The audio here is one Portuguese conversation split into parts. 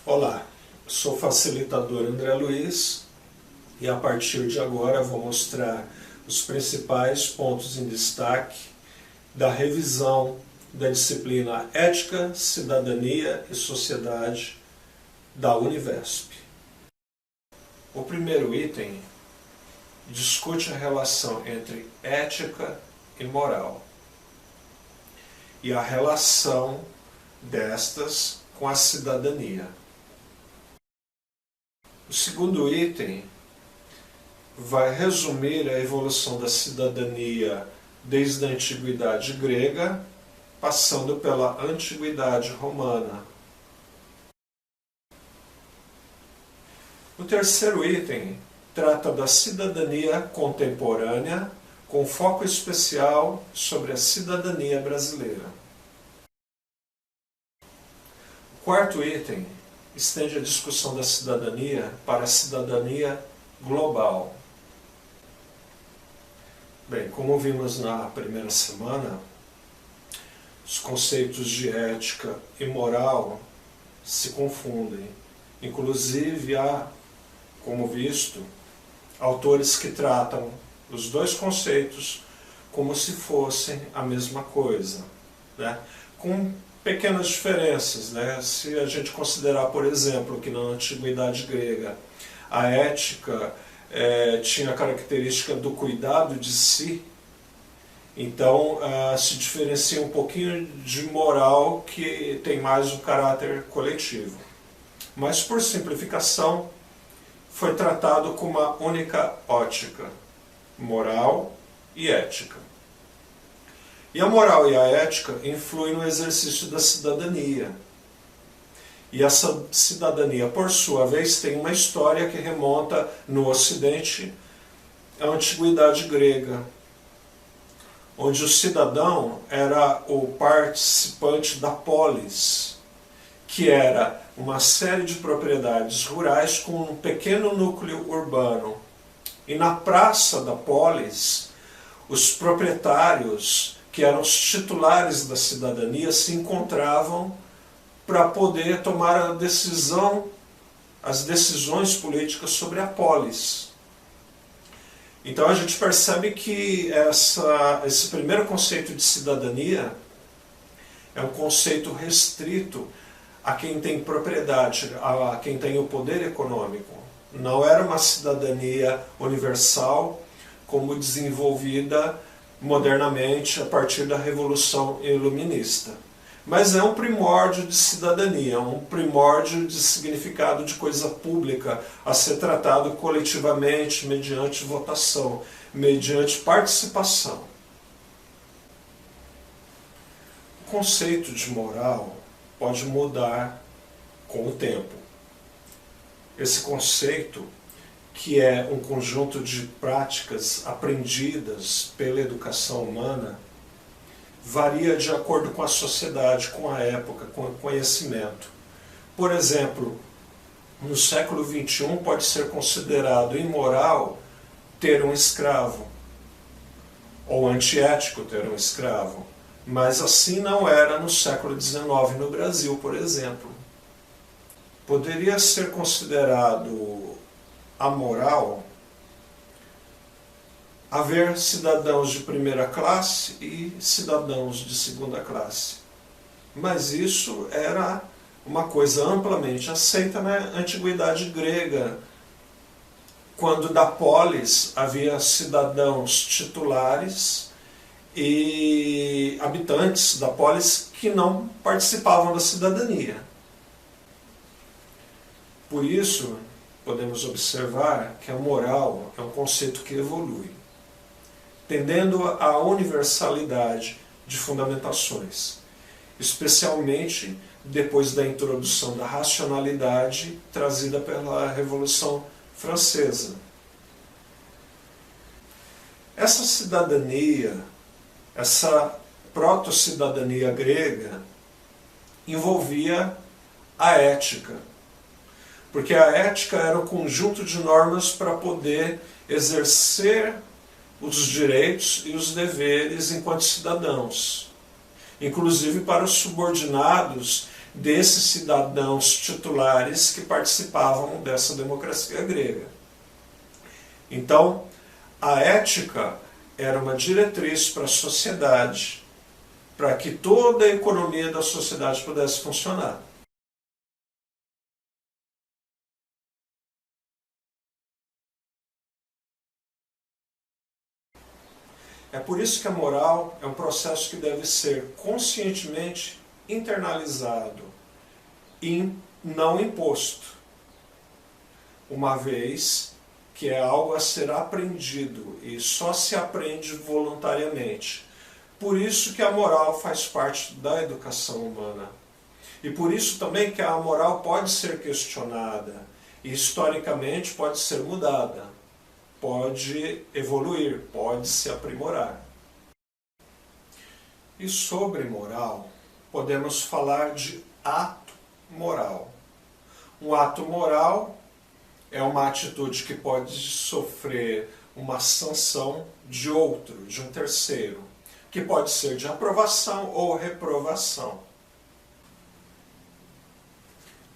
Olá, sou o facilitador André Luiz e a partir de agora vou mostrar os principais pontos em destaque da revisão da disciplina Ética, Cidadania e Sociedade da Univesp. O primeiro item discute a relação entre ética e moral e a relação destas com a cidadania. O segundo item vai resumir a evolução da cidadania desde a antiguidade grega, passando pela antiguidade romana. O terceiro item trata da cidadania contemporânea, com foco especial sobre a cidadania brasileira. O quarto item estende a discussão da cidadania para a cidadania global. Bem, como vimos na primeira semana, os conceitos de ética e moral se confundem. Inclusive, há, como visto, autores que tratam os dois conceitos como se fossem a mesma coisa, né? Com pequenas diferenças, né? Se a gente considerar, por exemplo, que na antiguidade grega a ética tinha a característica do cuidado de si, então se diferencia um pouquinho de moral, que tem mais o caráter coletivo. Mas, por simplificação, foi tratado com uma única ótica, moral e ética. E a moral e a ética influem no exercício da cidadania. E essa cidadania, por sua vez, tem uma história que remonta no Ocidente à antiguidade grega, onde o cidadão era o participante da polis, que era uma série de propriedades rurais com um pequeno núcleo urbano. E na praça da polis, os proprietários, que eram os titulares da cidadania, se encontravam para poder tomar as decisões políticas sobre a polis. Então a gente percebe que esse primeiro conceito de cidadania é um conceito restrito a quem tem propriedade, a quem tem o poder econômico. Não era uma cidadania universal como desenvolvida modernamente a partir da Revolução Iluminista. Mas é um primórdio de cidadania, um primórdio de significado de coisa pública a ser tratado coletivamente, mediante votação, mediante participação. O conceito de moral pode mudar com o tempo. Esse conceito, que é um conjunto de práticas aprendidas pela educação humana, varia de acordo com a sociedade, com a época, com o conhecimento. Por exemplo, no século XXI pode ser considerado imoral ter um escravo, ou antiético ter um escravo, mas assim não era no século XIX no Brasil, por exemplo. Poderia ser considerado amoral haver cidadãos de primeira classe e cidadãos de segunda classe. Mas isso era uma coisa amplamente aceita na antiguidade grega, quando da polis havia cidadãos titulares e habitantes da polis que não participavam da cidadania. Por isso, podemos observar que a moral é um conceito que evolui, tendendo à universalidade de fundamentações, especialmente depois da introdução da racionalidade trazida pela Revolução Francesa. Essa cidadania, essa proto-cidadania grega, envolvia a ética, porque a ética era um conjunto de normas para poder exercer os direitos e os deveres enquanto cidadãos, inclusive para os subordinados desses cidadãos titulares que participavam dessa democracia grega. Então, a ética era uma diretriz para a sociedade, para que toda a economia da sociedade pudesse funcionar. É por isso que a moral é um processo que deve ser conscientemente internalizado e não imposto, uma vez que é algo a ser aprendido e só se aprende voluntariamente. Por isso que a moral faz parte da educação humana. E por isso também que a moral pode ser questionada e historicamente pode ser mudada, pode evoluir, pode se aprimorar. E sobre moral, podemos falar de ato moral. Um ato moral é uma atitude que pode sofrer uma sanção de outro, de um terceiro, que pode ser de aprovação ou reprovação.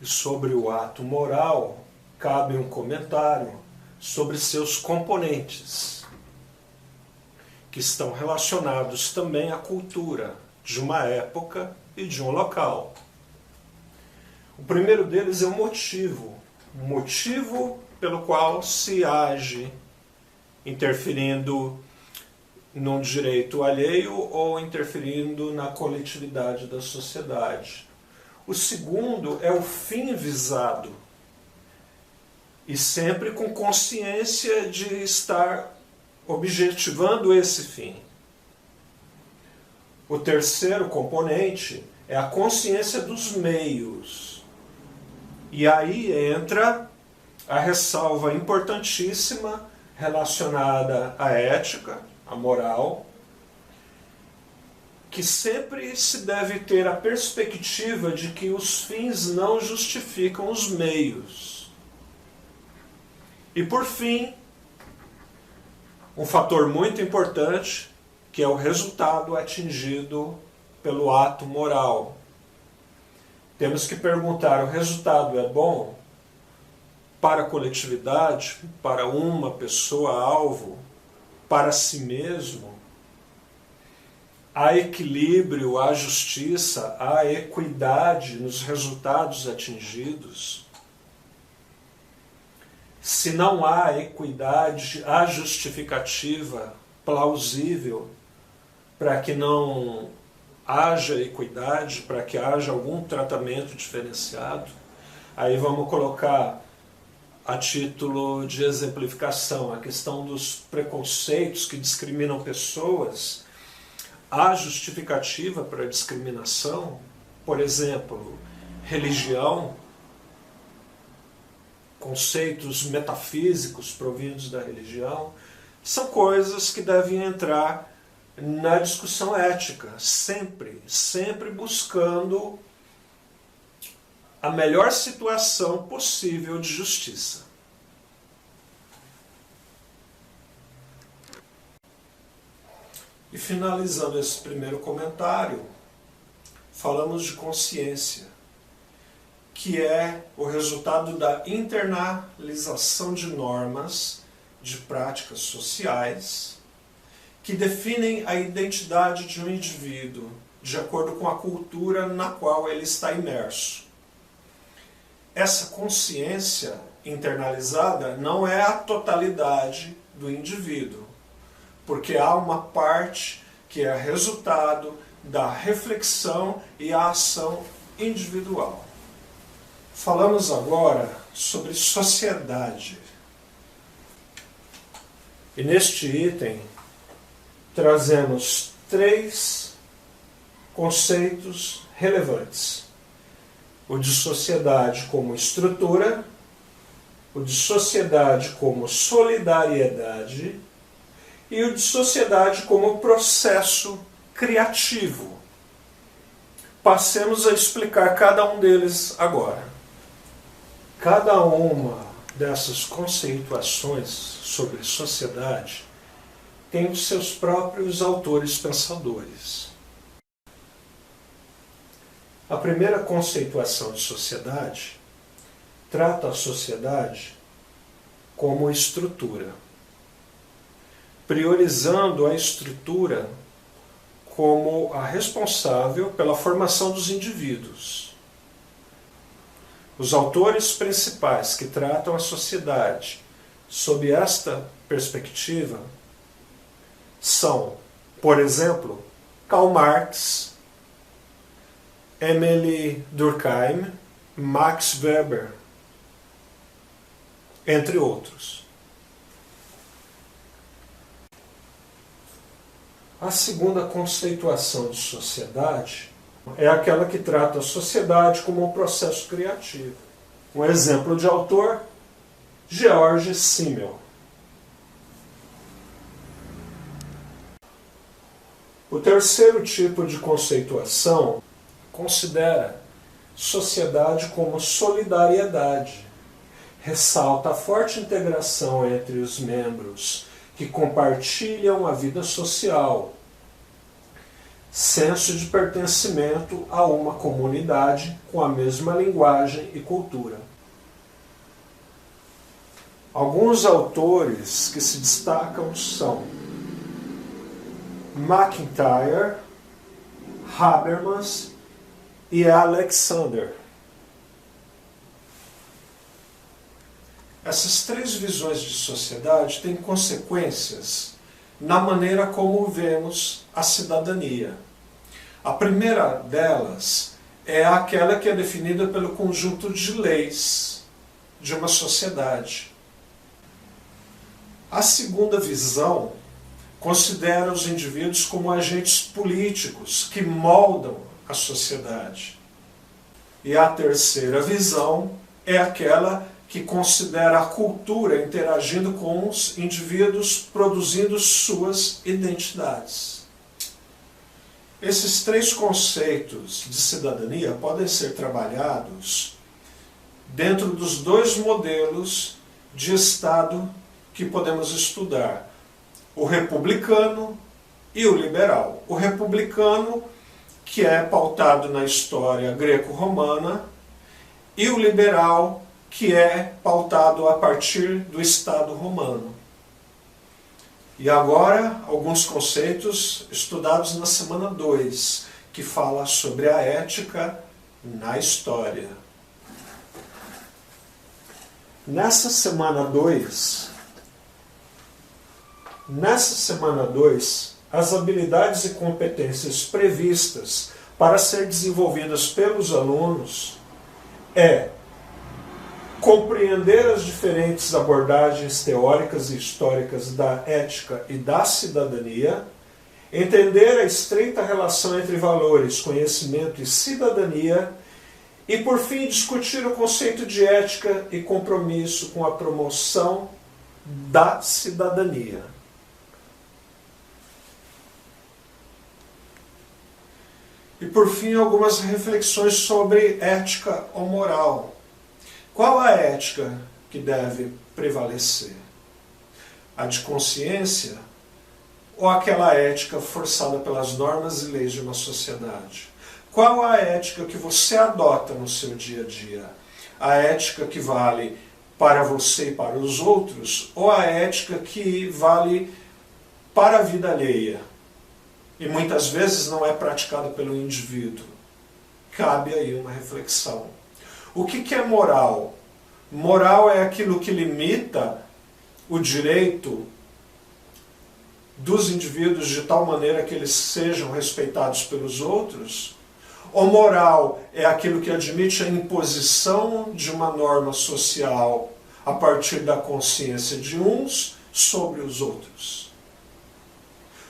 E sobre o ato moral, cabe um comentário sobre seus componentes, que estão relacionados também à cultura de uma época e de um local. O primeiro deles é o motivo pelo qual se age, interferindo no direito alheio ou interferindo na coletividade da sociedade. O segundo é o fim visado, e sempre com consciência de estar objetivando esse fim. O terceiro componente é a consciência dos meios. E aí entra a ressalva importantíssima relacionada à ética, à moral, que sempre se deve ter a perspectiva de que os fins não justificam os meios. E por fim, um fator muito importante, que é o resultado atingido pelo ato moral. Temos que perguntar, o resultado é bom para a coletividade, para uma pessoa-alvo, para si mesmo? Há equilíbrio, há justiça, há equidade nos resultados atingidos? Se não há equidade, há justificativa plausível para que não haja equidade, para que haja algum tratamento diferenciado? Aí vamos colocar a título de exemplificação a questão dos preconceitos que discriminam pessoas. Há justificativa para a discriminação? Por exemplo, religião, conceitos metafísicos provindos da religião, são coisas que devem entrar na discussão ética, sempre buscando a melhor situação possível de justiça. E finalizando esse primeiro comentário, falamos de consciência, que é o resultado da internalização de normas, de práticas sociais, que definem a identidade de um indivíduo, de acordo com a cultura na qual ele está imerso. Essa consciência internalizada não é a totalidade do indivíduo, porque há uma parte que é resultado da reflexão e a ação individual. Falamos agora sobre sociedade. E neste item trazemos 3 conceitos relevantes. O de sociedade como estrutura, o de sociedade como solidariedade e o de sociedade como processo criativo. Passemos a explicar cada um deles agora. Cada uma dessas conceituações sobre sociedade tem os seus próprios autores pensadores. A primeira conceituação de sociedade trata a sociedade como estrutura, priorizando a estrutura como a responsável pela formação dos indivíduos. Os autores principais que tratam a sociedade sob esta perspectiva são, por exemplo, Karl Marx, Émile Durkheim, Max Weber, entre outros. A segunda conceituação de sociedade é aquela que trata a sociedade como um processo criativo. Um exemplo de autor, George Simmel. O terceiro tipo de conceituação considera sociedade como solidariedade. Ressalta a forte integração entre os membros que compartilham a vida social, senso de pertencimento a uma comunidade com a mesma linguagem e cultura. Alguns autores que se destacam são MacIntyre, Habermas e Alexander. Essas três visões de sociedade têm consequências na maneira como vemos a cidadania. A primeira delas é aquela que é definida pelo conjunto de leis de uma sociedade. A segunda visão considera os indivíduos como agentes políticos que moldam a sociedade. E a terceira visão é aquela que considera a cultura interagindo com os indivíduos, produzindo suas identidades. Esses três conceitos de cidadania podem ser trabalhados dentro dos dois modelos de Estado que podemos estudar: o republicano e o liberal. O republicano, que é pautado na história greco-romana, e o liberal, que é pautado a partir do Estado romano. E agora, alguns conceitos estudados na semana 2, que fala sobre a ética na história. Nessa semana 2, as habilidades e competências previstas para ser desenvolvidas pelos alunos é compreender as diferentes abordagens teóricas e históricas da ética e da cidadania, entender a estreita relação entre valores, conhecimento e cidadania, e, por fim, discutir o conceito de ética e compromisso com a promoção da cidadania. E, por fim, algumas reflexões sobre ética ou moral. Qual a ética que deve prevalecer? A de consciência ou aquela ética forçada pelas normas e leis de uma sociedade? Qual a ética que você adota no seu dia a dia? A ética que vale para você e para os outros, ou a ética que vale para a vida alheia? E muitas vezes não é praticada pelo indivíduo. Cabe aí uma reflexão. O que é moral? Moral é aquilo que limita o direito dos indivíduos de tal maneira que eles sejam respeitados pelos outros? Ou moral é aquilo que admite a imposição de uma norma social a partir da consciência de uns sobre os outros?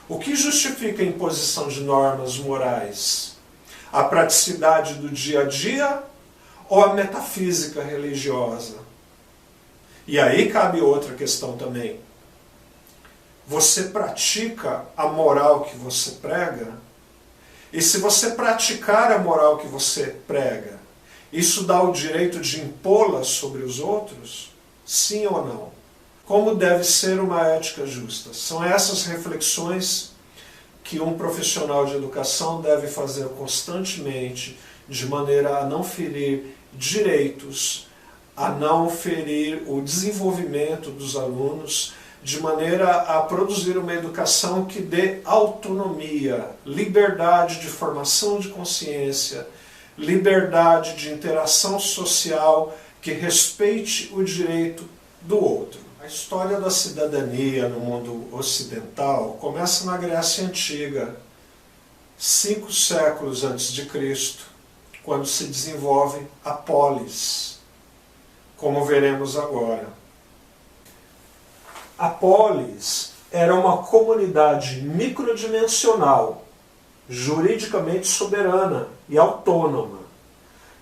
O que justifica a imposição de normas morais? A praticidade do dia a dia ou a metafísica religiosa? E aí cabe outra questão também. Você pratica a moral que você prega? E se você praticar a moral que você prega, isso dá o direito de impô-la sobre os outros? Sim ou não? Como deve ser uma ética justa? São essas reflexões que um profissional de educação deve fazer constantemente de maneira a não ferir direitos, a não ferir o desenvolvimento dos alunos, de maneira a produzir uma educação que dê autonomia, liberdade de formação de consciência, liberdade de interação social, que respeite o direito do outro. A história da cidadania no mundo ocidental começa na Grécia Antiga, 5 séculos antes de Cristo, quando se desenvolve a polis, como veremos agora. A polis era uma comunidade microdimensional, juridicamente soberana e autônoma,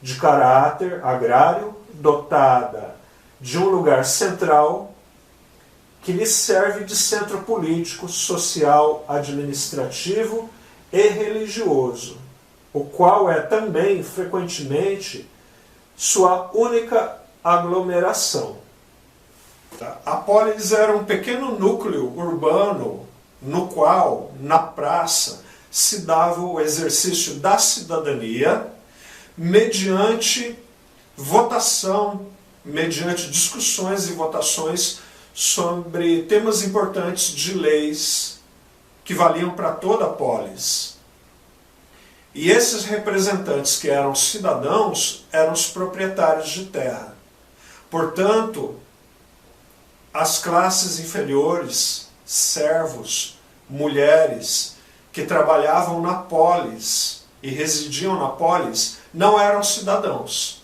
de caráter agrário, dotada de um lugar central que lhe serve de centro político, social, administrativo e religioso, o qual é também, frequentemente, sua única aglomeração. A polis era um pequeno núcleo urbano no qual, na praça, se dava o exercício da cidadania mediante votação, mediante discussões e votações sobre temas importantes de leis que valiam para toda a polis. E esses representantes que eram cidadãos eram os proprietários de terra. Portanto, as classes inferiores, servos, mulheres, que trabalhavam na polis e residiam na polis, não eram cidadãos.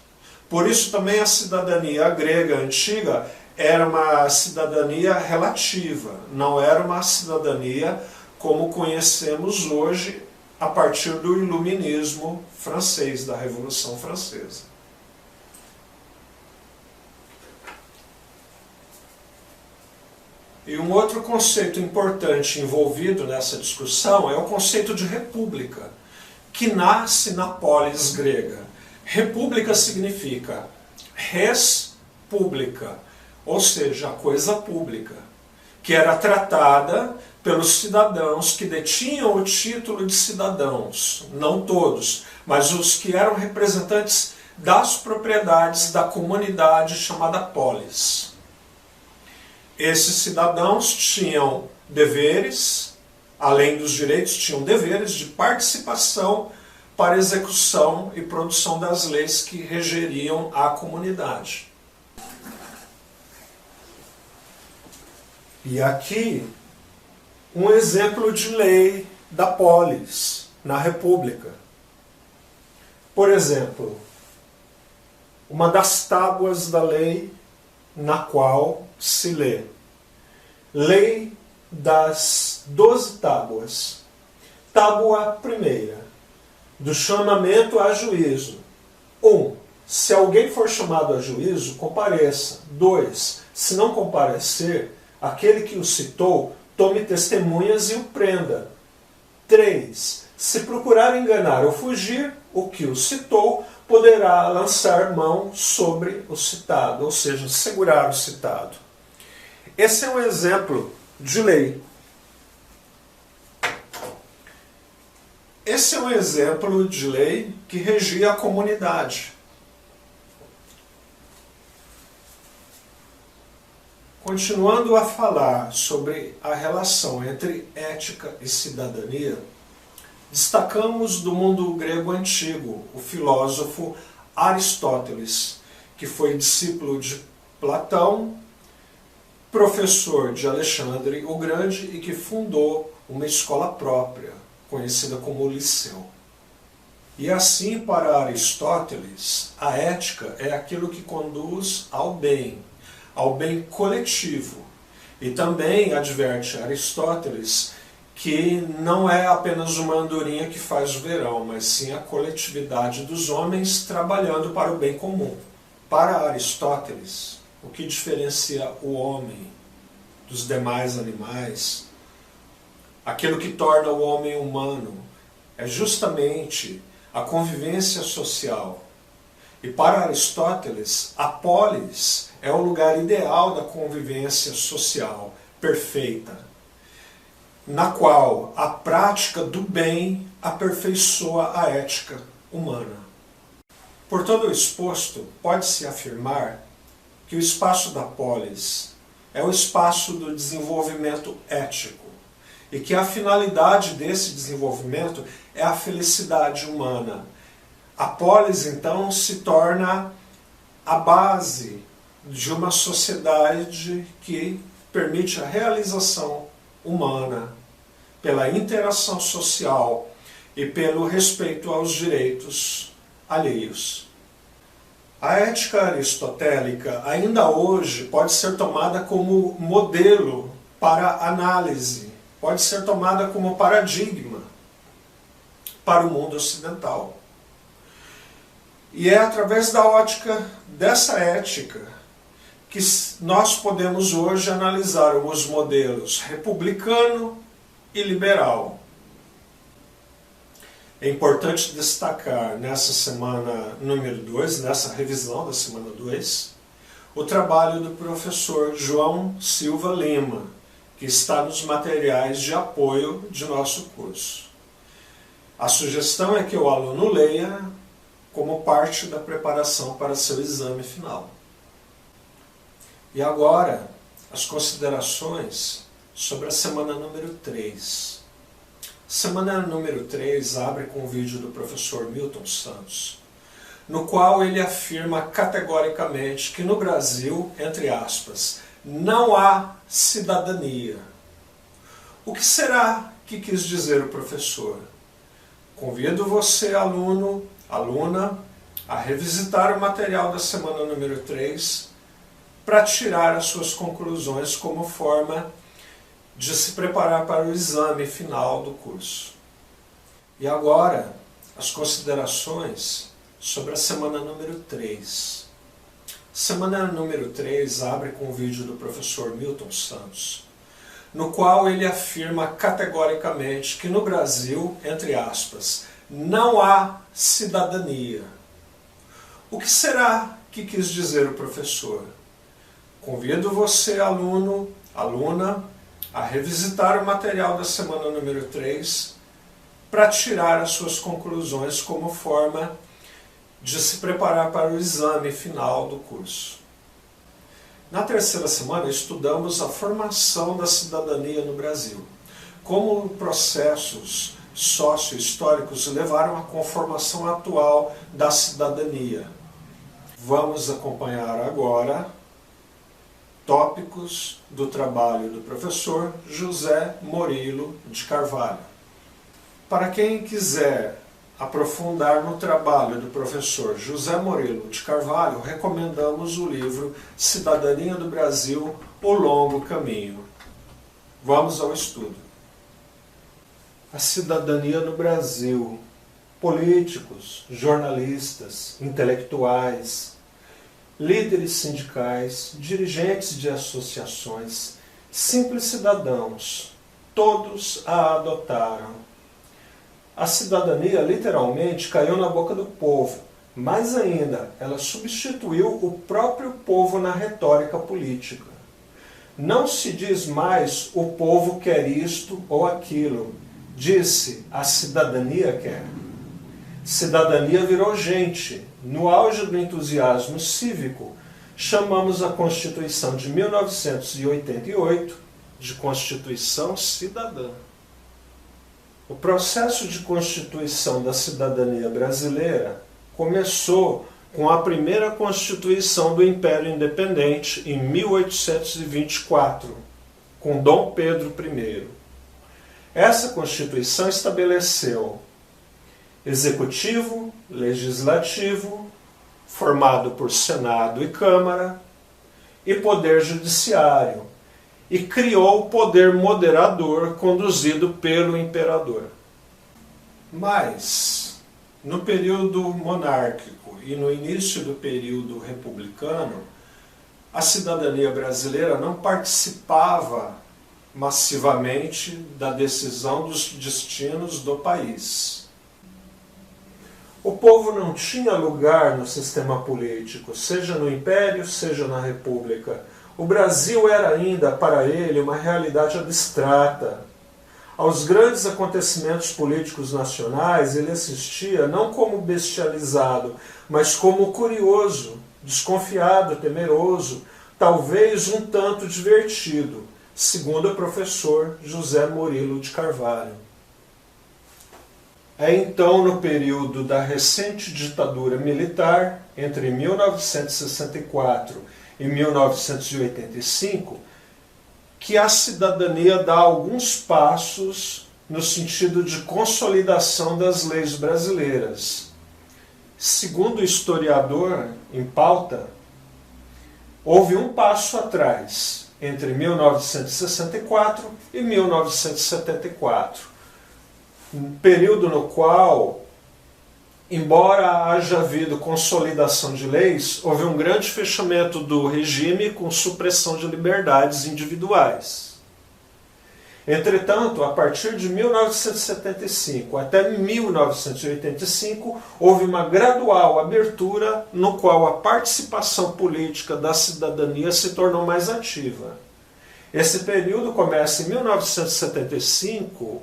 Por isso também a cidadania grega antiga era uma cidadania relativa, não era uma cidadania como conhecemos hoje a partir do iluminismo francês, da Revolução Francesa. E um outro conceito importante envolvido nessa discussão é o conceito de república, que nasce na polis grega. República significa res pública, ou seja, a coisa pública, que era tratada pelos cidadãos que detinham o título de cidadãos, não todos, mas os que eram representantes das propriedades da comunidade chamada polis. Esses cidadãos tinham deveres, além dos direitos, tinham deveres de participação para execução e produção das leis que regeriam a comunidade. E aqui, um exemplo de lei da polis, na República. Por exemplo, uma das tábuas da lei na qual se lê: Lei das 12 tábuas. Tábua primeira, do chamamento a juízo. 1. Se alguém for chamado a juízo, compareça. 2. Se não comparecer, aquele que o citou tome testemunhas e o prenda. 3. Se procurar enganar ou fugir, o que o citou poderá lançar mão sobre o citado, ou seja, segurar o citado. Esse é um exemplo de lei. Esse é um exemplo de lei que regia a comunidade. Continuando a falar sobre a relação entre ética e cidadania, destacamos do mundo grego antigo o filósofo Aristóteles, que foi discípulo de Platão, professor de Alexandre o Grande e que fundou uma escola própria, conhecida como Liceu. E assim, para Aristóteles, a ética é aquilo que conduz ao bem coletivo. E também adverte Aristóteles que não é apenas uma andorinha que faz o verão, mas sim a coletividade dos homens trabalhando para o bem comum. Para Aristóteles, o que diferencia o homem dos demais animais, aquilo que torna o homem humano, é justamente a convivência social. E para Aristóteles, a polis é o lugar ideal da convivência social perfeita, na qual a prática do bem aperfeiçoa a ética humana. Por todo o exposto, pode-se afirmar que o espaço da polis é o espaço do desenvolvimento ético e que a finalidade desse desenvolvimento é a felicidade humana. A polis, então, se torna a base de uma sociedade que permite a realização humana pela interação social e pelo respeito aos direitos alheios. A ética aristotélica ainda hoje pode ser tomada como modelo para análise, pode ser tomada como paradigma para o mundo ocidental. E é através da ótica dessa ética que nós podemos hoje analisar os modelos republicano e liberal. É importante destacar nessa semana número 2, nessa revisão da semana 2, o trabalho do professor João Silva Lima, que está nos materiais de apoio de nosso curso. A sugestão é que o aluno leia como parte da preparação para seu exame final. E agora, as considerações sobre a semana número 3. Semana número 3 abre com o vídeo do professor Milton Santos, no qual ele afirma categoricamente que no Brasil, entre aspas, não há cidadania. O que será que quis dizer o professor? Convido você, aluno, aluna, a revisitar o material da semana número 3 para tirar as suas conclusões como forma de se preparar para o exame final do curso. E agora, as considerações sobre a semana número 3. Semana número 3 abre com o vídeo do professor Milton Santos, no qual ele afirma categoricamente que no Brasil, entre aspas, não há cidadania. O que será que quis dizer o professor? Convido você, aluno, aluna, a revisitar o material da semana número 3 para tirar as suas conclusões como forma de se preparar para o exame final do curso. Na terceira semana estudamos a formação da cidadania no Brasil, como processos sócio-históricos levaram à conformação atual da cidadania. Vamos acompanhar agora tópicos do trabalho do professor José Murilo de Carvalho. Para quem quiser aprofundar no trabalho do professor José Murilo de Carvalho, recomendamos o livro Cidadania do Brasil, O Longo Caminho. Vamos ao estudo. A cidadania no Brasil. Políticos, jornalistas, intelectuais, líderes sindicais, dirigentes de associações, simples cidadãos, todos a adotaram. A cidadania literalmente caiu na boca do povo, mais ainda, ela substituiu o próprio povo na retórica política. Não se diz mais o povo quer isto ou aquilo, disse a cidadania quer. Cidadania virou gente. No auge do entusiasmo cívico, chamamos a Constituição de 1988 de Constituição Cidadã. O processo de constituição da cidadania brasileira começou com a primeira Constituição do Império Independente em 1824, com Dom Pedro I. Essa Constituição estabeleceu Executivo, Legislativo, formado por Senado e Câmara, e Poder Judiciário, e criou o poder moderador conduzido pelo imperador. Mas, no período monárquico e no início do período republicano, a cidadania brasileira não participava massivamente da decisão dos destinos do país. O povo não tinha lugar no sistema político, seja no Império, seja na República. O Brasil era ainda, para ele, uma realidade abstrata. Aos grandes acontecimentos políticos nacionais, ele assistia não como bestializado, mas como curioso, desconfiado, temeroso, talvez um tanto divertido, segundo o professor José Murilo de Carvalho. É então no período da recente ditadura militar, entre 1964 e 1985, que a cidadania dá alguns passos no sentido de consolidação das leis brasileiras. Segundo o historiador em pauta, houve um passo atrás, entre 1964 e 1974, um período no qual, embora haja havido consolidação de leis, houve um grande fechamento do regime com supressão de liberdades individuais. Entretanto, a partir de 1975 até 1985, houve uma gradual abertura no qual a participação política da cidadania se tornou mais ativa. Esse período começa em 1975,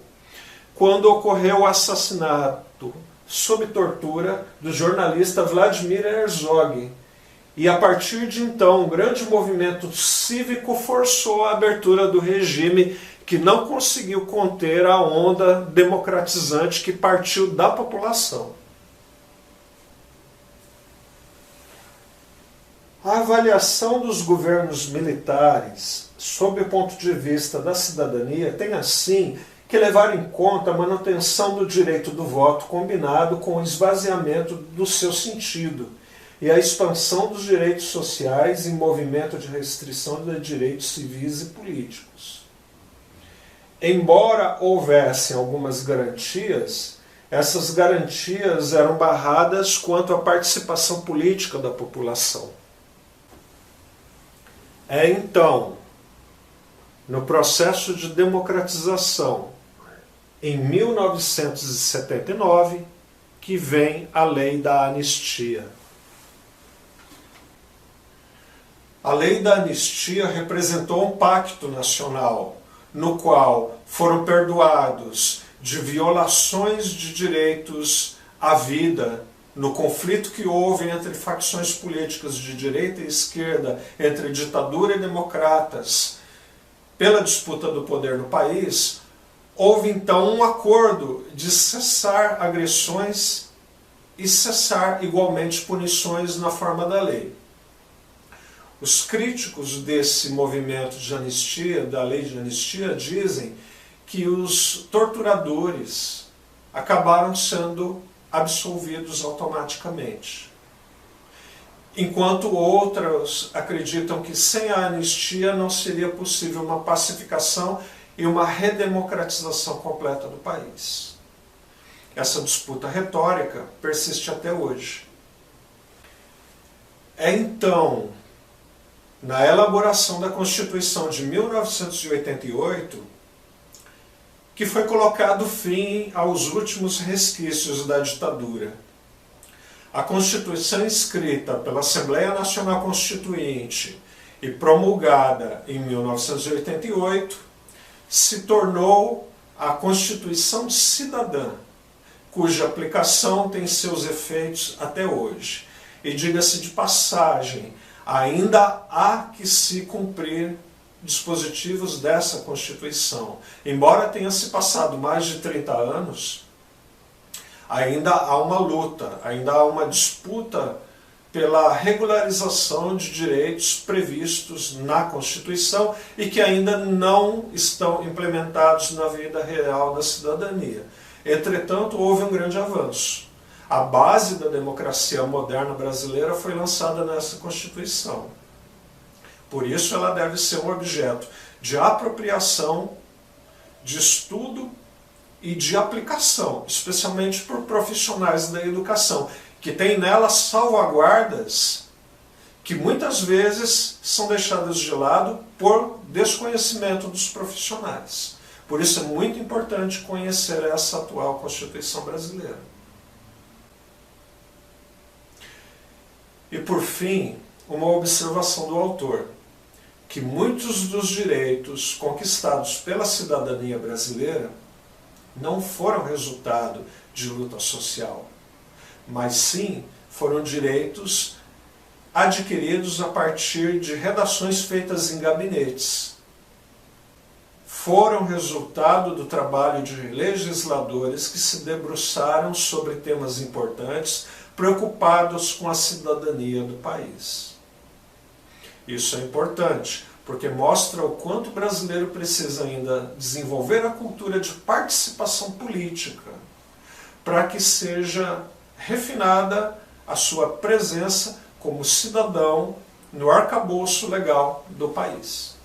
quando ocorreu o assassinato sob tortura do jornalista Vladimir Herzog. E a partir de então, um grande movimento cívico forçou a abertura do regime, que não conseguiu conter a onda democratizante que partiu da população. A avaliação dos governos militares, sob o ponto de vista da cidadania, tem assim que levar em conta a manutenção do direito do voto combinado com o esvaziamento do seu sentido e a expansão dos direitos sociais em movimento de restrição de direitos civis e políticos. Embora houvessem algumas garantias, essas garantias eram barradas quanto à participação política da população. É então, no processo de democratização, em 1979, que vem a Lei da Anistia. A Lei da Anistia representou um pacto nacional, no qual foram perdoados de violações de direitos à vida, no conflito que houve entre facções políticas de direita e esquerda, entre ditadura e democratas, pela disputa do poder no país. Houve então um acordo de cessar agressões e cessar igualmente punições na forma da lei. Os críticos desse movimento de anistia, da lei de anistia, dizem que os torturadores acabaram sendo absolvidos automaticamente. Enquanto outros acreditam que sem a anistia não seria possível uma pacificação e uma redemocratização completa do país. Essa disputa retórica persiste até hoje. É então, na elaboração da Constituição de 1988, que foi colocado fim aos últimos resquícios da ditadura. A Constituição escrita pela Assembleia Nacional Constituinte e promulgada em 1988 se tornou a Constituição Cidadã, cuja aplicação tem seus efeitos até hoje. E diga-se de passagem, ainda há que se cumprir dispositivos dessa Constituição. Embora tenha se passado mais de 30 anos, ainda há uma luta, ainda há uma disputa pela regularização de direitos previstos na Constituição e que ainda não estão implementados na vida real da cidadania. Entretanto, houve um grande avanço. A base da democracia moderna brasileira foi lançada nessa Constituição. Por isso ela deve ser um objeto de apropriação, de estudo e de aplicação, especialmente por profissionais da educação, que têm nela salvaguardas que muitas vezes são deixadas de lado por desconhecimento dos profissionais. Por isso é muito importante conhecer essa atual Constituição brasileira. E por fim, uma observação do autor, que muitos dos direitos conquistados pela cidadania brasileira não foram resultado de luta social, mas sim foram direitos adquiridos a partir de redações feitas em gabinetes. Foram resultado do trabalho de legisladores que se debruçaram sobre temas importantes, preocupados com a cidadania do país. Isso é importante, porque mostra o quanto o brasileiro precisa ainda desenvolver a cultura de participação política, para que seja refinada a sua presença como cidadão no arcabouço legal do país.